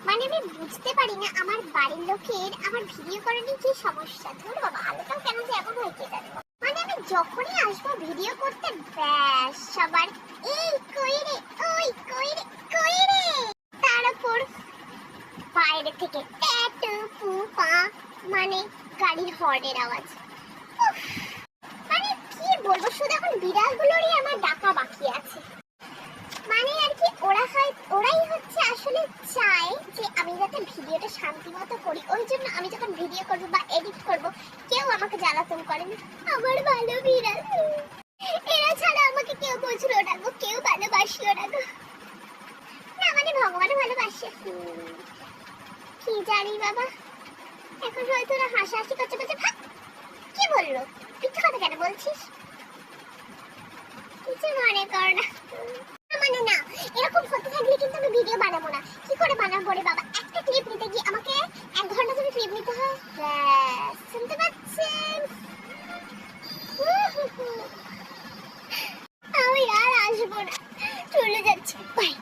মানে আমি বুঝতে পারি না আমার বাড়ির লোকের আমার ভিডিও করা নিয়ে কি সমস্যা। ধরো বাবা, আলোটাও কেন যে এমন হয়ে কে জানে। মানে আমি যখনই আসবো ভিডিও করতে, ব্যাস সবার এই কই রে, ওই কই রে, কই রে। তার উপর বাইরে থেকে ট্যাটু পু পা, মানে গাড়ির হর্নের আওয়াজ। মানে কি বলবো, শুধু এখন বিড়ালগুলোরই আমার ডাকা বাকি আছে। মানে আর কি ওরাই হচ্ছে আসলে চায় যে আমি যাতে ভিডিওটা শান্তি মতো করি, ওই জন্য আমি যখন ভিডিও করবো বা এডিট করবো কেউ আমাকে জ্বালাতন করে না। আমার ভালো বিড়াল, এরা ছাড়া আমাকে কেউ বুঝলো না গো, কেউ ভালোবাসলো না গো। না মানে ভগবান ভালোবাসে কি জানি বাবা। এখন হয়তো ওরা হাসাহাসি করছে, বলছে ভাগ। কি বললো, মিথ্যা কথা কেন বলছিস? কিছু মনে কর না। মানে না, এরকম হতে থাকলে কিন্তু আমি ভিডিও বানাবো না। কি করে বানাবো রে বাবা? একটা ক্লিপ নিতে গিয়ে আমাকে 1 ঘন্টা ধরে ক্লিপ নিতে হয়। শুনতে পাচ্ছেন? আমি আর আসবো না, চলে যাচ্ছি, বাই।